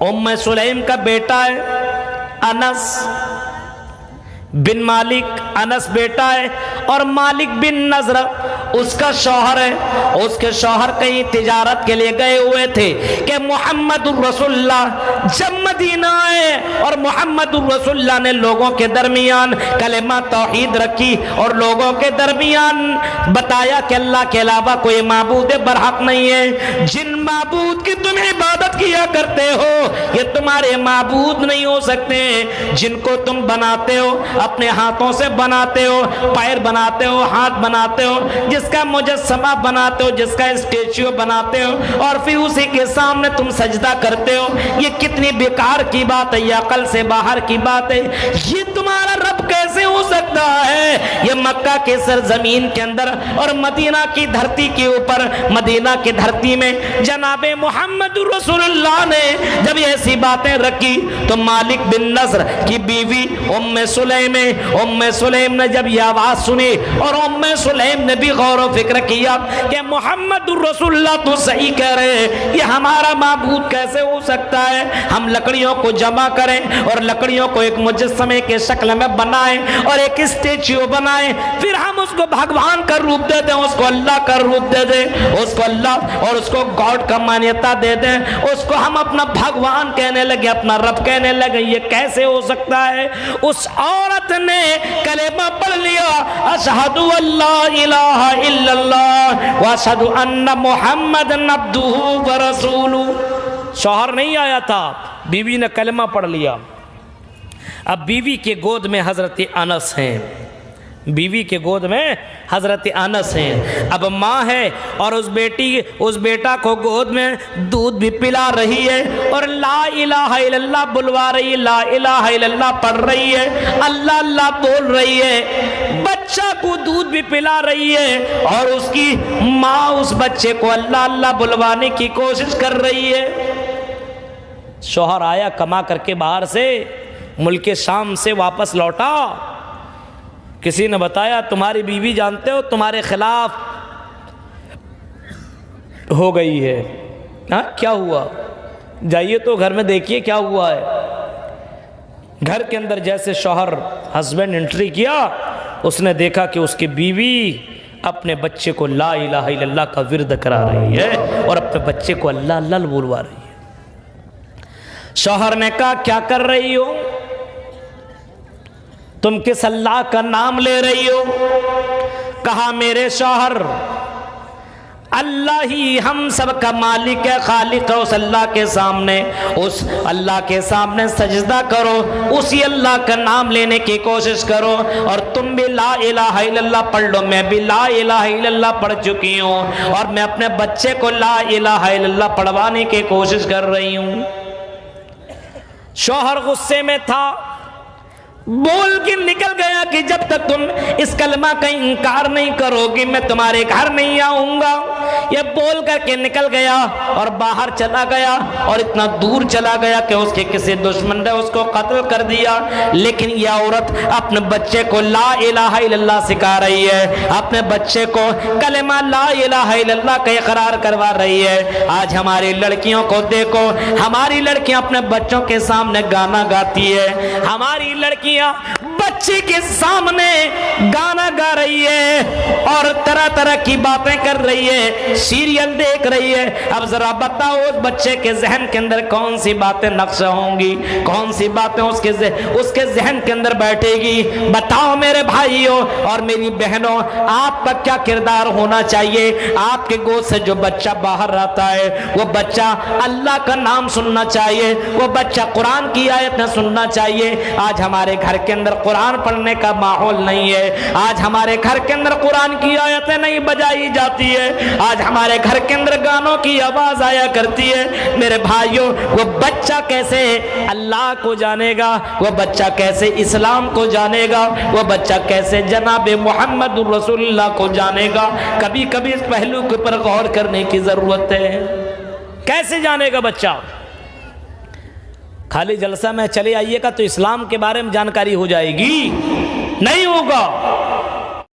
उम्मे सुलैम का बेटा है अनस बिन मालिक, अनस बेटा है, और मालिक बिन नजर उसका शौहर है। उसके शौहर कहीं तिजारत के लिए गए हुए थे कि मुहम्मदुर रसूलुल्लाह जब मदीना आए और मुहम्मदुर रसूलुल्लाह ने लोगों के दरमियान कलेमा तौहीद रखी और लोगों के दरमियान बताया कि अल्लाह के अलावा कोई माबूद बरहक नहीं है। जिन माबूद की तुम इबादत किया करते हो ये तुम्हारे माबूद नहीं हो सकते। जिनको तुम बनाते हो, अपने हाथों से बनाते हो, पैर बनाते हो, हाथ बनाते हो, जिसका मुजस्समा बनाते हो, जिसका स्टैच्यू बनाते हो, और फिर उसी के सामने तुम सजदा करते हो, ये कितनी बेकार की बात है, ये अकल से बाहर की बात है। ये तुम्हारा रब कैसे हो सकता है? ये मक्का के सरजमीन के अंदर और मदीना की धरती के ऊपर, मदीना की धरती में जनाबे मोहम्मद रसूलुल्लाह ने जब ऐसी बातें रखी तो मालिक बिन नज़र की बीवी उम्मे सुलैम ने जब ये आवाज सुनी और उम्मे सुलैम ने भी गौर व फिक्र किया कि मोहम्मद रसूलुल्लाह तो सही कह रहे हैं, ये हमारा माबूद कैसे हो सकता है? हम लकड़ियों को जमा करें और लकड़ियों को एक मुजस्समे के शक्ल में बनाएं और एक स्टेच्यू बनाएं, फिर हम उसको भगवान का रूप दे दें, उसको अल्लाह का रूप दे दें, उसको अल्लाह और उसको गॉड का मान्यता दे दें, उसको हम अपना भगवान कहने लगे, अपना रब कहने लगे। ये कैसे हो सकता है? उस औरत ने कलेमा पढ़ लिया, अशहदु अल्ला इलाहा इल्लल्लाह व अशहदु अन्ना मुहम्मदन अब्दुहु व रसूलुहु। शौहर नहीं आया था, बीवी ने कलेमा पढ़ लिया। अब बीवी के गोद में हजरत अनस हैं, बीवी के गोद में हजरत अनस हैं। अब माँ है और उस बेटा को गोद में दूध भी पिला रही है और ला इलाहा इल्लल्लाह बुलवा रही है, ला इलाहा इल्लल्लाह पढ़ रही है, अल्लाह अल्लाह बोल रही है, बच्चा को दूध भी पिला रही है और उसकी माँ उस बच्चे को अल्लाह अल्लाह बुलवाने की कोशिश कर रही है। शौहर आया कमा करके बाहर से, मुल्के शाम से वापस लौटा। किसी ने बताया तुम्हारी बीवी जानते हो तुम्हारे खिलाफ हो गई है। हाँ, क्या हुआ? जाइए तो घर में देखिए क्या हुआ है। घर के अंदर जैसे शौहर हस्बैंड एंट्री किया, उसने देखा कि उसकी बीवी अपने बच्चे को ला इलाहा इल्लल्लाह का विर्द करा रही है और अपने बच्चे को अल्लाह अल्लाह बोलवा रही है। शौहर ने कहा क्या कर रही हो तुम? किस अल्लाह का नाम ले रही हो? कहा मेरे शौहर अल्लाह ही हम सब का मालिक है, खालिक है। उस अल्लाह के सामने, उस अल्लाह के सामने सजदा करो, उसी अल्लाह का नाम लेने की कोशिश करो। और तुम भी ला इलाहा इल्लल्लाह पढ़ लो, मैं भी ला इलाहा इल्लल्लाह पढ़ चुकी हूँ और मैं अपने बच्चे को ला इलाहा इल्लल्लाह पढ़वाने की कोशिश कर रही हूँ। शौहर गुस्से में था, बोल के निकल गया कि जब तक तुम इस कलमा का इनकार नहीं करोगी मैं तुम्हारे घर नहीं आऊंगा। ये बोल करके निकल गया और बाहर चला गया और इतना दूर चला गया कि उसके किसी दुश्मन ने उसको कत्ल कर दिया। लेकिन यह औरत अपने बच्चे को ला इलाहा इल्लल्लाह सिखा रही है, अपने बच्चे को कलमा ला इलाहा इल्लल्लाह का इकरार करवा रही है। आज हमारी लड़कियों को देखो, हमारी लड़कियां अपने बच्चों के सामने गाना गाती है, हमारी लड़कियां बच्चे के सामने गाना गा रही है और तरह तरह की बातें कर रही है, सीरियल देख रही है। अब जरा बताओ उस बच्चे के जहन के अंदर कौन सी बातें नक्श होंगी, कौन सी बातें उसके जहन के अंदर बैठेगी? बताओ मेरे भाइयों और मेरी बहनों, आपका क्या किरदार होना चाहिए? आपके गोद से जो बच्चा बाहर आता है वो बच्चा अल्लाह का नाम सुनना चाहिए, वो बच्चा कुरान की आयतें सुनना चाहिए। आज हमारे घर के अंदर कुरान पढ़ने का माहौल नहीं है, आज हमारे घर के अंदर कुरान की आयतें नहीं बजाई जाती है, आज हमारे घर के अंदर गानों की आवाज आया करती है। मेरे भाइयों, वो बच्चा कैसे अल्लाह को जानेगा, वो बच्चा कैसे इस्लाम को जानेगा, वो बच्चा कैसे जनाबे मोहम्मद रसूलुल्लाह को जानेगा? कभी कभी इस पहलू के ऊपर गौर करने की जरूरत है। कैसे जानेगा बच्चा? खाली जलसा में चले आइएगा तो इस्लाम के बारे में जानकारी हो जाएगी? नहीं होगा।